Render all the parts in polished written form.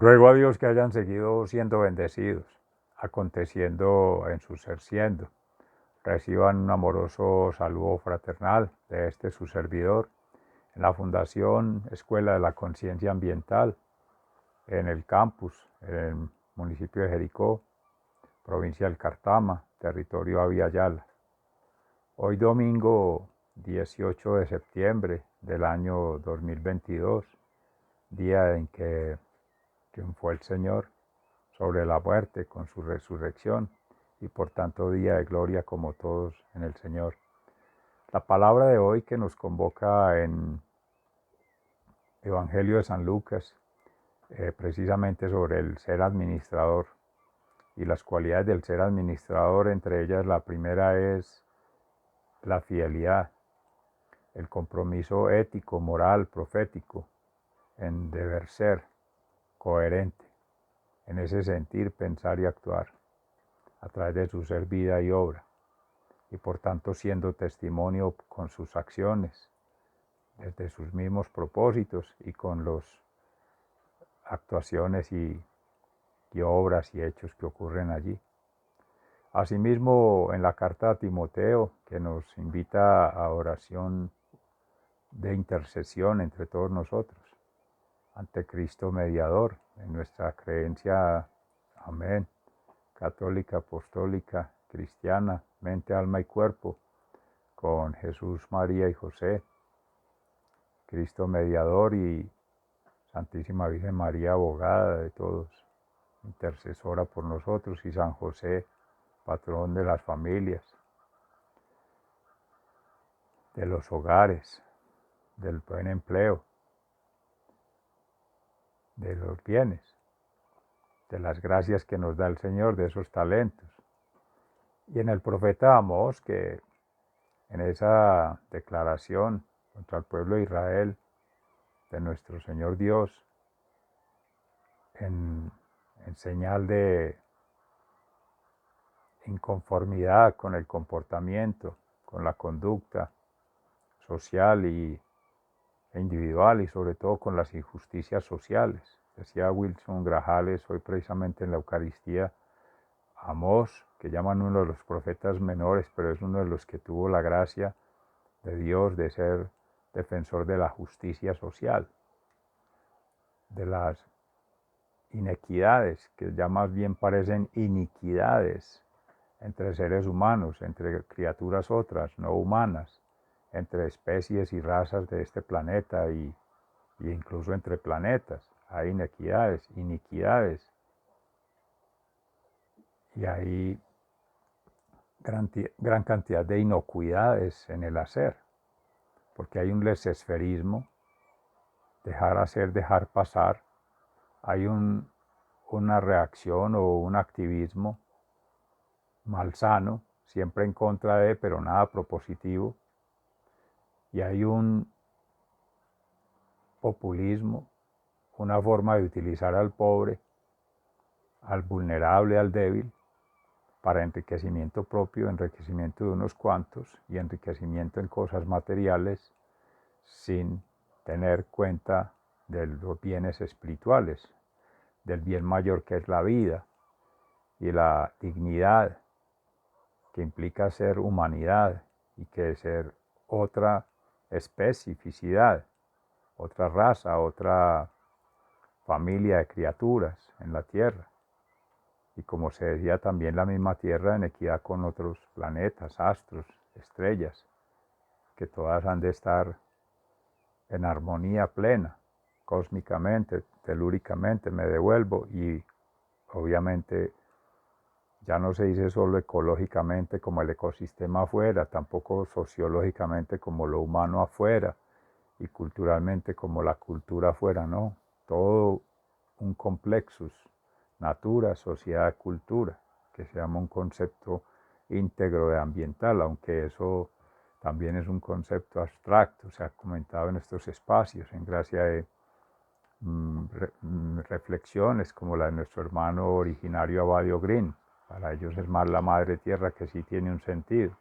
Ruego a Dios que hayan seguido siendo bendecidos, aconteciendo en su ser siendo. Reciban un amoroso saludo fraternal de este su servidor en la Fundación Escuela de la Conciencia Ambiental, en el campus, en el municipio de Jericó, provincia del Cartama, territorio Aviala. Hoy domingo 18 de septiembre del año 2022, día en que triunfó el Señor sobre la muerte con su resurrección y por tanto día de gloria como todos en el Señor. La palabra de hoy que nos convoca en Evangelio de San Lucas, precisamente sobre el ser administrador y las cualidades del ser administrador, entre ellas la primera es la fidelidad, el compromiso ético, moral, profético, en deber ser coherente, en ese sentir, pensar y actuar, a través de su ser, vida y obra, y por tanto siendo testimonio con sus acciones, desde sus mismos propósitos y con las actuaciones y obras y hechos que ocurren allí. Asimismo, en la carta a Timoteo, que nos invita a oración de intercesión entre todos nosotros, ante Cristo mediador, en nuestra creencia, amén, católica, apostólica, cristiana, mente, alma y cuerpo, con Jesús, María y José, Cristo mediador y Santísima Virgen María, abogada de todos, intercesora por nosotros, y San José, patrón de las familias, de los hogares, del buen empleo, de los bienes, de las gracias que nos da el Señor, de esos talentos. Y en el profeta Amós, que en esa declaración contra el pueblo de Israel, de nuestro Señor Dios, en señal de inconformidad con el comportamiento, con la conducta social e individual, y sobre todo con las injusticias sociales. Decía Wilson Grajales hoy precisamente en la Eucaristía, Amós, que llaman uno de los profetas menores, pero es uno de los que tuvo la gracia de Dios de ser defensor de la justicia social, de las inequidades, que ya más bien parecen iniquidades entre seres humanos, entre criaturas otras, no humanas, entre especies y razas de este planeta y incluso entre planetas. Hay inequidades, iniquidades, y hay gran cantidad de inocuidades en el hacer, porque hay un laissez-fairismo, dejar hacer, dejar pasar, hay una reacción o un activismo malsano, siempre en contra de, pero nada propositivo, y hay un populismo, una forma de utilizar al pobre, al vulnerable, al débil, para enriquecimiento propio, enriquecimiento de unos cuantos y enriquecimiento en cosas materiales, sin tener cuenta de los bienes espirituales, del bien mayor que es la vida y la dignidad que implica ser humanidad y que ser otra especificidad, otra raza, otra familia de criaturas en la Tierra. Y como se decía también, la misma Tierra en equidad con otros planetas, astros, estrellas, que todas han de estar en armonía plena, cósmicamente, telúricamente, me devuelvo, y obviamente ya no se dice solo ecológicamente como el ecosistema afuera, tampoco sociológicamente como lo humano afuera y culturalmente como la cultura afuera, no, todo un complexus, natura, sociedad, cultura, que se llama un concepto íntegro de ambiental, aunque eso también es un concepto abstracto, se ha comentado en estos espacios en gracia de reflexiones como la de nuestro hermano originario Abadio Green. Para ellos es más la madre tierra, que sí tiene un sentido,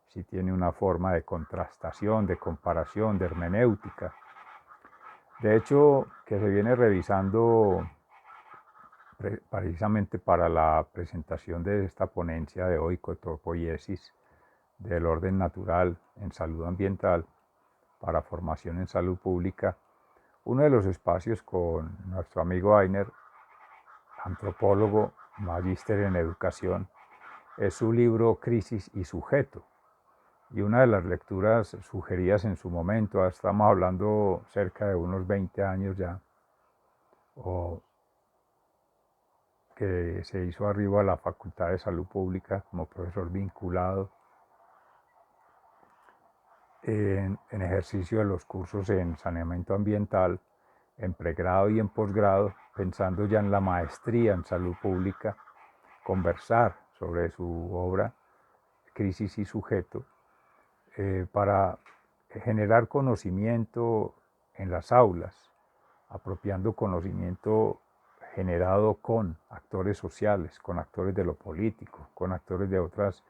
sí tiene una forma de contrastación, de comparación, de hermenéutica. De hecho, que se viene revisando precisamente para la presentación de esta ponencia de hoy, cotopoiesis del orden natural en salud ambiental para formación en salud pública, uno de los espacios con nuestro amigo Ainer, antropólogo, magíster en educación, es su libro Crisis y Sujeto. Y una de las lecturas sugeridas en su momento, estamos hablando cerca de unos 20 años ya, o que se hizo arriba a la Facultad de Salud Pública como profesor vinculado en ejercicio de los cursos en saneamiento ambiental, en pregrado y en posgrado, pensando ya en la maestría en salud pública, conversar sobre su obra Crisis y Sujeto, para generar conocimiento en las aulas, apropiando conocimiento generado con actores sociales, con actores de lo político, con actores de otras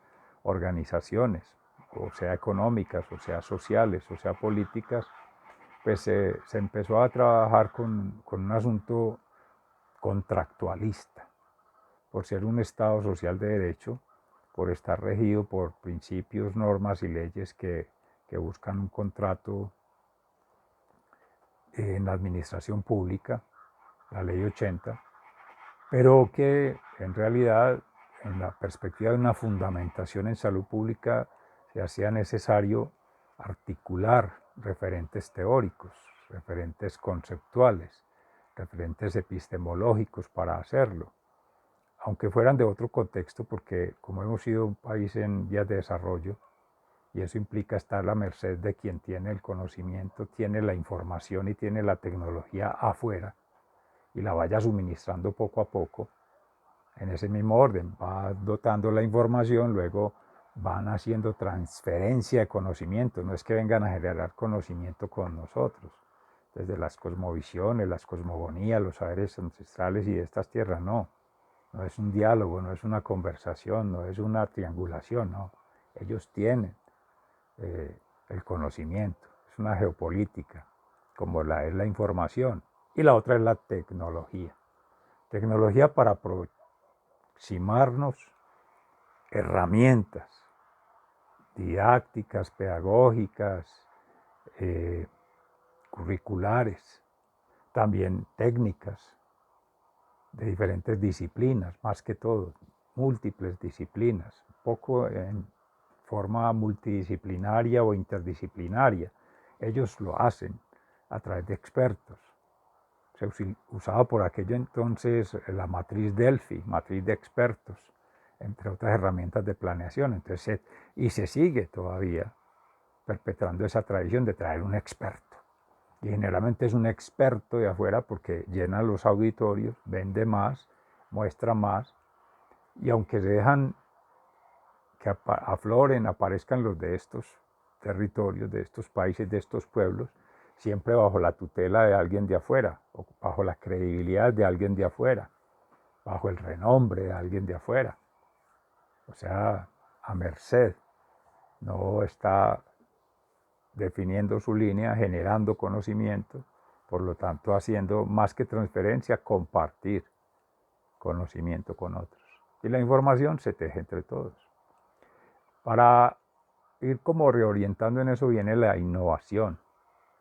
organizaciones, o sea económicas, o sea sociales, o sea políticas, pues se empezó a trabajar con un asunto contractualista, por ser un Estado social de derecho, por estar regido por principios, normas y leyes que buscan un contrato en la administración pública, la ley 80, pero que en realidad, en la perspectiva de una fundamentación en salud pública, se hacía necesario articular referentes teóricos, referentes conceptuales, referentes epistemológicos para hacerlo, aunque fueran de otro contexto, porque como hemos sido un país en vías de desarrollo, y eso implica estar a la merced de quien tiene el conocimiento, tiene la información y tiene la tecnología afuera, y la vaya suministrando poco a poco, en ese mismo orden, va dotando la información, luego van haciendo transferencia de conocimiento, no es que vengan a generar conocimiento con nosotros, desde las cosmovisiones, las cosmogonías, los saberes ancestrales y de estas tierras, no es un diálogo, no es una conversación, no es una triangulación, no, ellos tienen el conocimiento, es una geopolítica, como es la información, y la otra es la tecnología. Tecnología para aproximarnos herramientas didácticas, pedagógicas, curriculares, también técnicas de diferentes disciplinas, más que todo, múltiples disciplinas, un poco en forma multidisciplinaria o interdisciplinaria. Ellos lo hacen a través de expertos. Se usaba por aquello entonces la matriz Delphi, matriz de expertos, entre otras herramientas de planeación. Entonces, y se sigue todavía perpetrando esa tradición de traer un experto. Y generalmente es un experto de afuera porque llena los auditorios, vende más, muestra más, y aunque se dejan que afloren, aparezcan los de estos territorios, de estos países, de estos pueblos, siempre bajo la tutela de alguien de afuera, o bajo la credibilidad de alguien de afuera, bajo el renombre de alguien de afuera. O sea, a merced, no está definiendo su línea, generando conocimiento, por lo tanto haciendo más que transferencia, compartir conocimiento con otros. Y la información se teje entre todos. Para ir como reorientando en eso viene la innovación,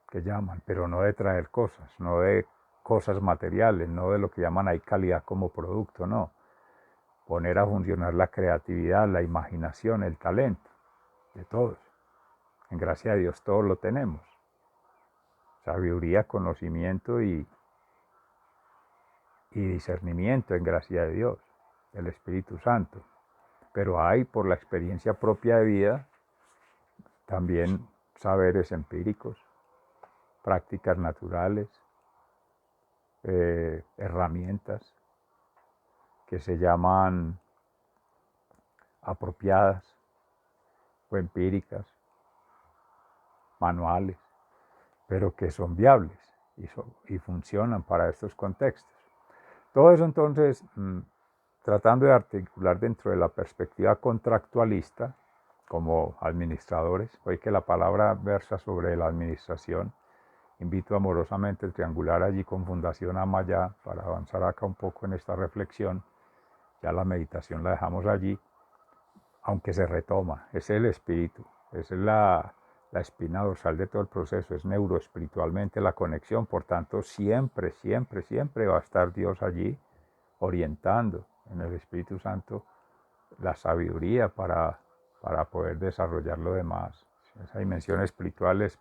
que llaman, pero no de traer cosas, no de cosas materiales, no de lo que llaman ahí calidad como producto, no. Poner a funcionar la creatividad, la imaginación, el talento de todos. En gracia de Dios todos lo tenemos. Sabiduría, conocimiento y discernimiento en gracia de Dios, el Espíritu Santo. Pero hay por la experiencia propia de vida también saberes empíricos, prácticas naturales, herramientas que se llaman apropiadas o empíricas, manuales, pero que son viables y funcionan para estos contextos. Todo eso entonces, tratando de articular dentro de la perspectiva contractualista, como administradores, hoy que la palabra versa sobre la administración invito amorosamente a triangular allí con Fundación Amaya para avanzar acá un poco en esta reflexión. Ya la meditación la dejamos allí, aunque se retoma, es el espíritu, es la espina dorsal de todo el proceso, es neuroespiritualmente la conexión, por tanto siempre, siempre, siempre va a estar Dios allí orientando en el Espíritu Santo la sabiduría para poder desarrollar lo demás. Esa dimensión espiritual es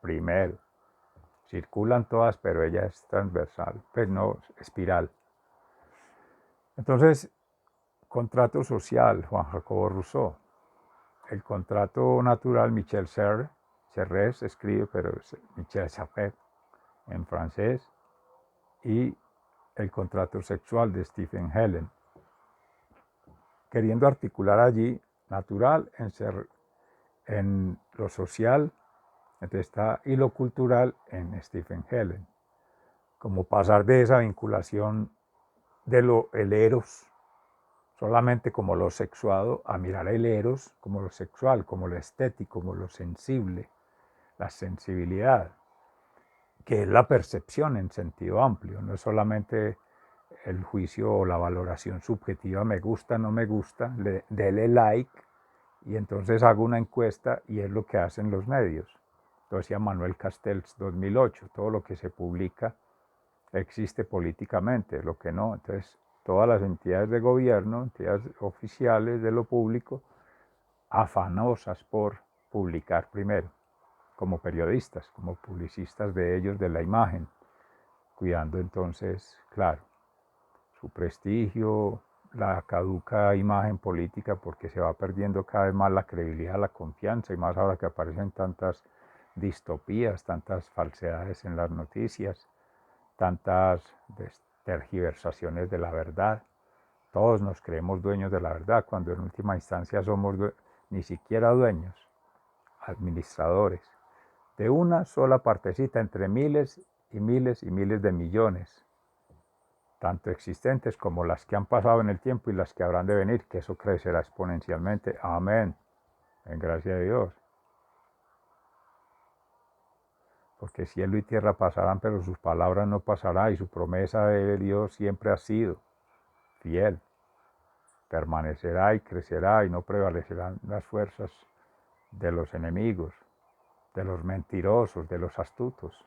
primero. Circulan todas, pero ella es transversal, pues no espiral. Entonces, contrato social, Juan Jacobo Rousseau. El contrato natural, Michel Serres se escribe, pero es Michel Serres en francés. Y el contrato sexual de Stephen Helen. Queriendo articular allí natural en lo social, entonces está, y lo cultural en Stephen Helen. Como pasar de esa vinculación de el eros, solamente como lo sexuado, a mirar el eros como lo sexual, como lo estético, como lo sensible, la sensibilidad, que es la percepción en sentido amplio, no es solamente el juicio o la valoración subjetiva, me gusta, no me gusta, dele like, y entonces hago una encuesta y es lo que hacen los medios. Lo decía Manuel Castells 2008, todo lo que se publica existe políticamente, lo que no. Entonces, todas las entidades de gobierno, entidades oficiales de lo público, afanosas por publicar primero, como periodistas, como publicistas de ellos, de la imagen, cuidando entonces, claro, su prestigio, la caduca imagen política, porque se va perdiendo cada vez más la credibilidad, la confianza, y más ahora que aparecen tantas distopías, tantas falsedades en las noticias, tantas tergiversaciones de la verdad. Todos nos creemos dueños de la verdad, cuando en última instancia somos ni siquiera dueños, administradores, de una sola partecita entre miles y miles y miles de millones, tanto existentes como las que han pasado en el tiempo y las que habrán de venir, que eso crecerá exponencialmente. Amén. En gracia de Dios. Porque cielo y tierra pasarán, pero sus palabras no pasarán, y su promesa de Dios siempre ha sido fiel. Permanecerá y crecerá, y no prevalecerán las fuerzas de los enemigos, de los mentirosos, de los astutos.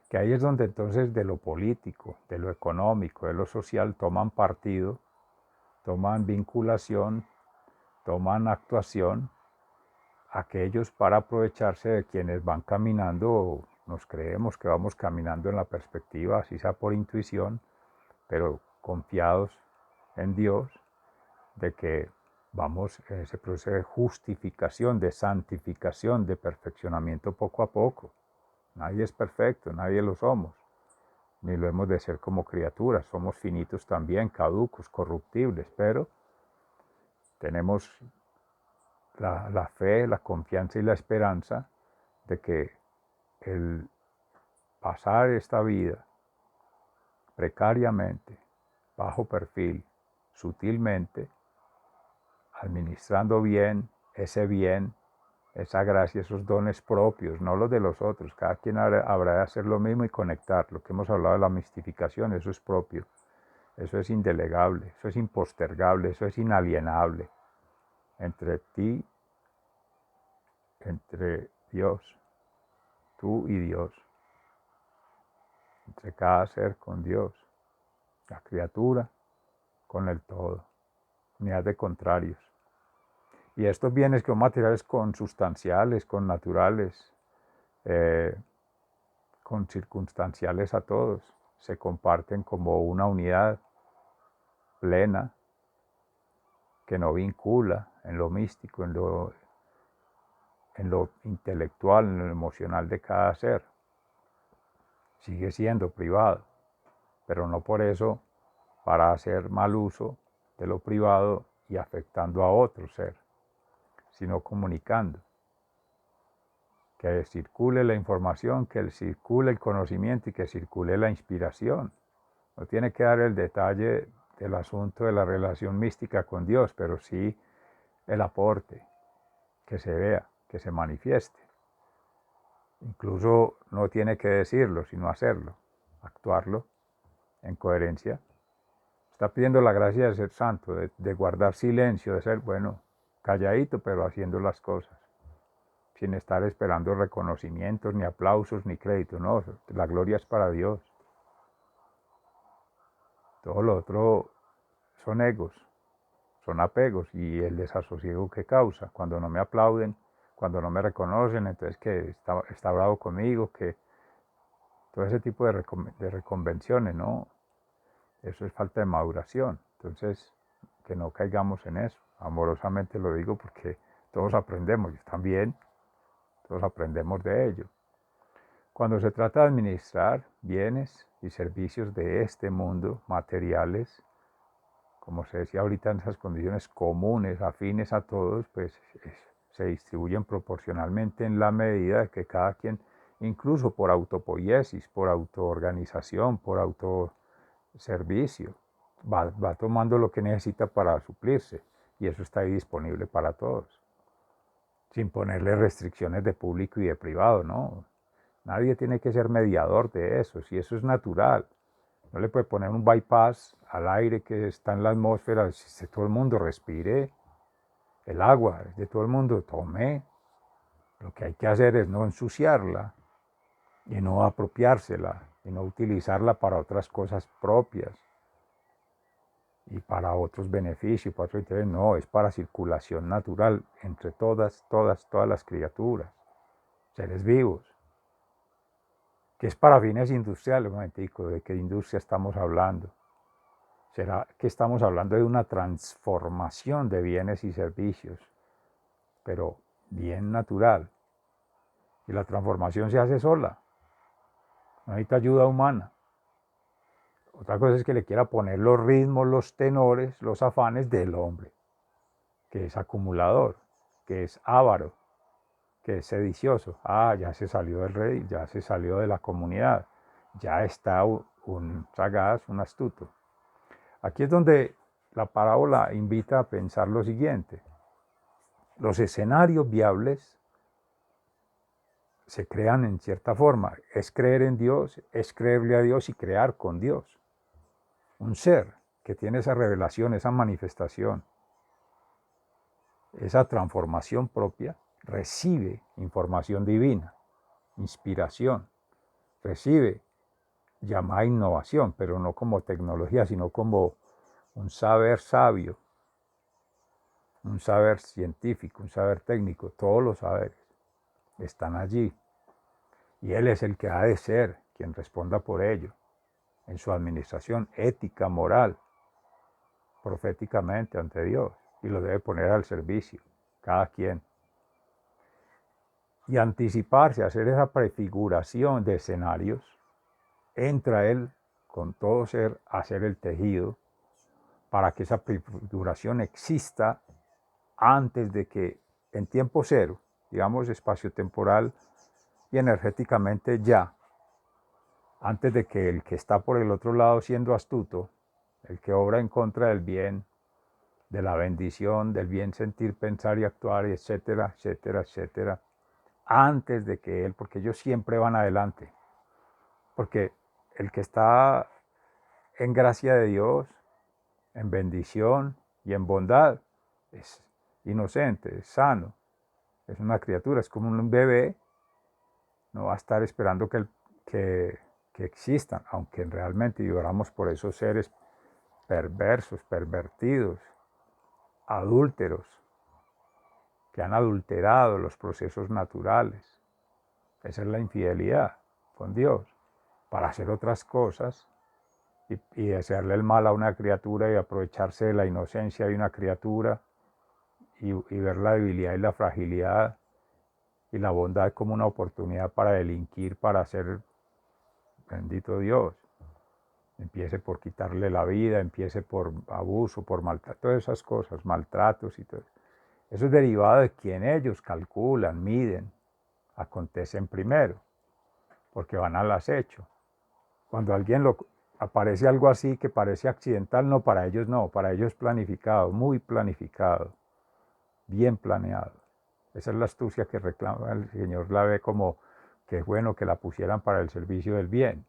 Que ahí es donde entonces de lo político, de lo económico, de lo social toman partido, toman vinculación, toman actuación aquellos para aprovecharse de quienes van caminando, nos creemos que vamos caminando en la perspectiva, así sea por intuición, pero confiados en Dios, de que vamos en ese proceso de justificación, de santificación, de perfeccionamiento poco a poco. Nadie es perfecto, nadie lo somos, ni lo hemos de ser como criaturas, somos finitos también, caducos, corruptibles, pero tenemos la fe, la confianza y la esperanza de que el pasar esta vida precariamente, bajo perfil, sutilmente, administrando bien, esa gracia, esos dones propios, no los de los otros. Cada quien habrá de hacer lo mismo y conectar. Lo que hemos hablado de la mistificación, eso es propio, eso es indelegable, eso es impostergable, eso es inalienable. Entre ti, entre Dios, tú y Dios, entre cada ser con Dios, la criatura con el todo, unidad de contrarios. Y estos bienes que son materiales consustanciales, con naturales, con circunstanciales a todos, se comparten como una unidad plena que no vincula en lo místico, en lo intelectual, en lo emocional de cada ser. Sigue siendo privado, pero no por eso para hacer mal uso de lo privado y afectando a otro ser, sino comunicando. Que circule la información, que circule el conocimiento y que circule la inspiración. No tiene que dar el detalle del asunto de la relación mística con Dios, pero sí el aporte, que se vea, que se manifieste. Incluso no tiene que decirlo, sino hacerlo, actuarlo en coherencia. Está pidiendo la gracia de ser santo, de guardar silencio, de ser, bueno, calladito, pero haciendo las cosas, sin estar esperando reconocimientos, ni aplausos, ni créditos. No, la gloria es para Dios. Todo lo otro son egos, son apegos y el desasosiego que causa. Cuando no me aplauden, cuando no me reconocen, entonces que está bravo conmigo, que todo ese tipo de reconvenciones, ¿no? Eso es falta de maduración. Entonces, que no caigamos en eso. Amorosamente lo digo porque todos aprendemos, yo también, todos aprendemos de ello. Cuando se trata de administrar bienes y servicios de este mundo, materiales, como se decía ahorita, en esas condiciones comunes, afines a todos, pues se distribuyen proporcionalmente en la medida de que cada quien, incluso por autopoiesis, por autoorganización, por autoservicio, va tomando lo que necesita para suplirse, y eso está ahí disponible para todos, sin ponerle restricciones de público y de privado, ¿no? Nadie tiene que ser mediador de eso, si eso es natural. No le puede poner un bypass al aire que está en la atmósfera, si todo el mundo respire, el agua es de todo el mundo, tome. Lo que hay que hacer es no ensuciarla y no apropiársela y no utilizarla para otras cosas propias y para otros beneficios, para otro interés. No, es para circulación natural entre todas las criaturas, seres vivos. Que es para fines industriales, un momentico, ¿de qué industria estamos hablando? ¿Será que estamos hablando de una transformación de bienes y servicios, pero bien natural? Y la transformación se hace sola, no necesita ayuda humana. Otra cosa es que le quiera poner los ritmos, los tenores, los afanes del hombre, que es acumulador, que es avaro, que es sedicioso. Ah, ya se salió del rey, ya se salió de la comunidad, ya está un sagaz, un astuto. Aquí es donde la parábola invita a pensar lo siguiente. Los escenarios viables se crean en cierta forma. Es creer en Dios, es creerle a Dios y crear con Dios. Un ser que tiene esa revelación, esa manifestación, esa transformación propia, recibe información divina, inspiración, recibe llamada innovación, pero no como tecnología, sino como un saber sabio, un saber científico, un saber técnico. Todos los saberes están allí. Y Él es el que ha de ser quien responda por ello, en su administración ética, moral, proféticamente ante Dios. Y lo debe poner al servicio, cada quien. Y anticiparse, hacer esa prefiguración de escenarios, entra Él con todo ser a hacer el tejido para que esa prefiguración exista antes de que en tiempo cero, digamos espacio-temporal y energéticamente ya, antes de que el que está por el otro lado siendo astuto, el que obra en contra del bien, de la bendición, del bien sentir, pensar y actuar, etcétera, etcétera, etcétera, antes de que él, porque ellos siempre van adelante, porque el que está en gracia de Dios, en bendición y en bondad, es inocente, es sano, es una criatura, es como un bebé, no va a estar esperando que existan, aunque realmente lloramos por esos seres perversos, pervertidos, adúlteros, que han adulterado los procesos naturales. Esa es la infidelidad con Dios, para hacer otras cosas y desearle el mal a una criatura y aprovecharse de la inocencia de una criatura y ver la debilidad y la fragilidad y la bondad como una oportunidad para delinquir, para hacer, bendito Dios, empiece por quitarle la vida, empiece por abuso, por maltrato, todas esas cosas, maltratos y todo. Eso es derivado de quien ellos calculan, miden, acontecen primero, porque van al acecho. Cuando aparece algo así que parece accidental, no, para ellos no, para ellos planificado, muy planificado, bien planeado. Esa es la astucia que reclama el Señor, la ve como qué bueno que la pusieran para el servicio del bien,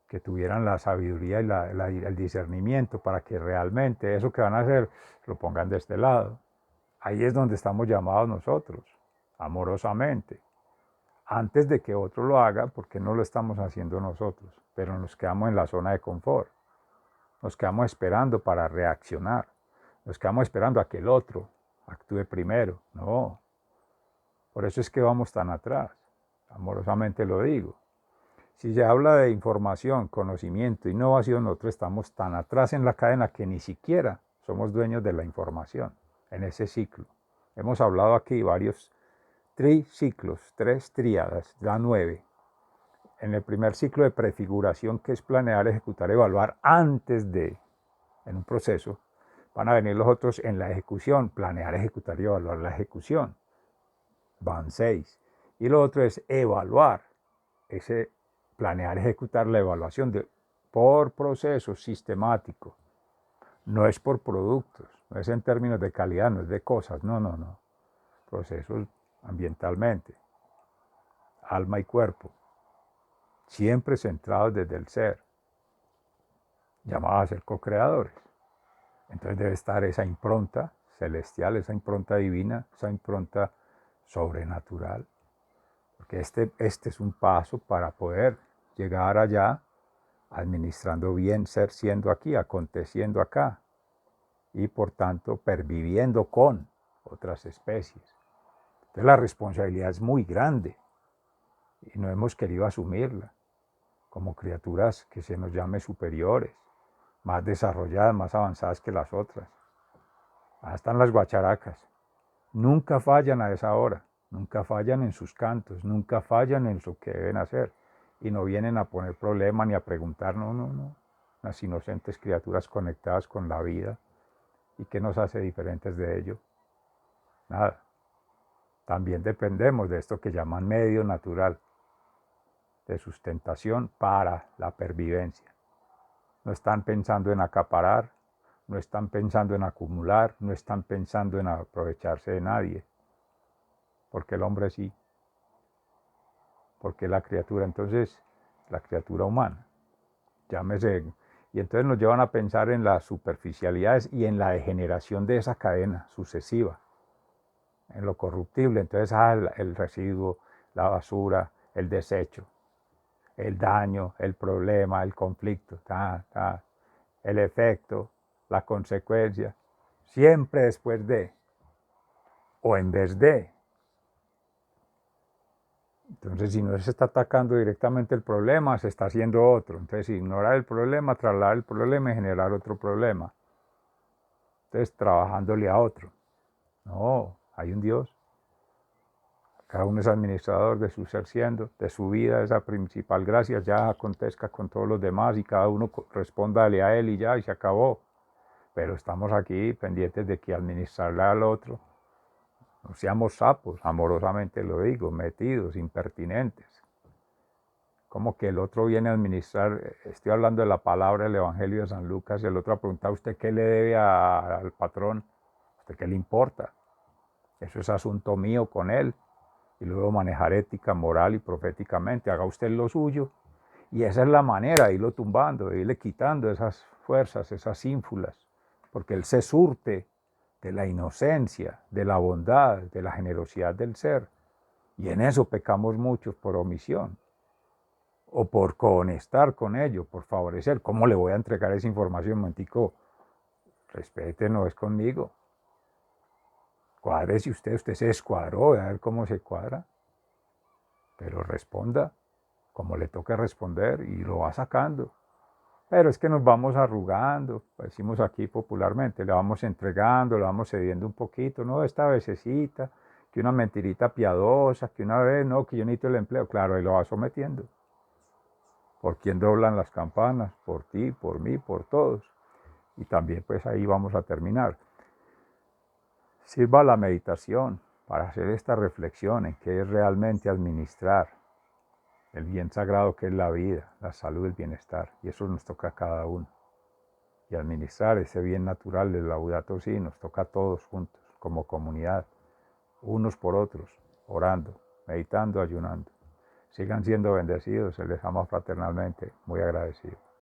que tuvieran la sabiduría y el discernimiento para que realmente eso que van a hacer lo pongan de este lado. Ahí es donde estamos llamados nosotros, amorosamente. Antes de que otro lo haga, porque no lo estamos haciendo nosotros, pero nos quedamos en la zona de confort. Nos quedamos esperando para reaccionar. Nos quedamos esperando a que el otro actúe primero. No. Por eso es que vamos tan atrás. Amorosamente lo digo. Si se habla de información, conocimiento, innovación, nosotros estamos tan atrás en la cadena que ni siquiera somos dueños de la información en ese ciclo. Hemos hablado aquí varios triciclos, 3 tríadas, da 9. En el primer ciclo de prefiguración, que es planear, ejecutar, evaluar antes de, en un proceso, van a venir los otros en la ejecución, planear, ejecutar y evaluar la ejecución. Van 6. Y lo otro es evaluar, ese planear, ejecutar la evaluación por proceso sistemático. No es por productos, no es en términos de calidad, no es de cosas, no. Procesos ambientalmente, alma y cuerpo, siempre centrados desde el ser, llamados a ser co-creadores. Entonces debe estar esa impronta celestial, esa impronta divina, esa impronta sobrenatural, porque este es un paso para poder llegar allá, administrando bien, ser siendo aquí, aconteciendo acá, y por tanto perviviendo con otras especies. Entonces la responsabilidad es muy grande y no hemos querido asumirla como criaturas que se nos llame superiores, más desarrolladas, más avanzadas que las otras. Ahí están las guacharacas. Nunca fallan a esa hora, nunca fallan en sus cantos, nunca fallan en lo que deben hacer. Y no vienen a poner problema ni a preguntar, no. Las inocentes criaturas conectadas con la vida. ¿Y qué nos hace diferentes de ello? Nada. También dependemos de esto que llaman medio natural, de sustentación para la pervivencia. No están pensando en acaparar, no están pensando en acumular, no están pensando en aprovecharse de nadie. Porque el hombre sí. Porque la criatura, entonces, la criatura humana, llámese. Y entonces nos llevan a pensar en las superficialidades y en la degeneración de esa cadena sucesiva, en lo corruptible. Entonces, el residuo, la basura, el desecho, el daño, el problema, el conflicto, el efecto, la consecuencia, siempre después de, o en vez de. Entonces, si no se está atacando directamente el problema, se está haciendo otro. Entonces, ignorar el problema, trasladar el problema y generar otro problema. Entonces, trabajándole a otro. No, hay un Dios. Cada uno es administrador de su ser siendo, de su vida, esa principal gracia, ya acontezca con todos los demás y cada uno respóndale a él y ya, y se acabó. Pero estamos aquí pendientes de que administrarle al otro. No seamos sapos, amorosamente lo digo, metidos, impertinentes. Como que el otro viene a administrar, estoy hablando de la palabra del Evangelio de San Lucas, y el otro pregunta, ¿usted qué le debe al patrón? ¿Usted qué le importa? Eso es asunto mío con él. Y luego manejar ética, moral y proféticamente. Haga usted lo suyo. Y esa es la manera de irlo tumbando, de irle quitando esas fuerzas, esas ínfulas. Porque él se surte de la inocencia, de la bondad, de la generosidad del ser. Y en eso pecamos muchos por omisión. O por conectar con ello, por favorecer. ¿Cómo le voy a entregar esa información? Momentico, respete, no es conmigo. Cuádrese usted se escuadró, a ver cómo se cuadra. Pero responda como le toque responder y lo va sacando. Pero es que nos vamos arrugando, decimos aquí popularmente, le vamos entregando, le vamos cediendo un poquito, no, esta vececita, que una mentirita piadosa, que una vez, no, que yo necesito el empleo, claro, ahí lo va sometiendo. ¿Por quién doblan las campanas? Por ti, por mí, por todos. Y también pues ahí vamos a terminar. Sirva la meditación para hacer esta reflexión en qué es realmente administrar el bien sagrado que es la vida, la salud, el bienestar. Y eso nos toca a cada uno. Y administrar ese bien natural del Laudato Si nos toca a todos juntos, como comunidad, unos por otros, orando. meditando, ayunando. Sigan siendo bendecidos, se les ama fraternalmente, muy agradecido.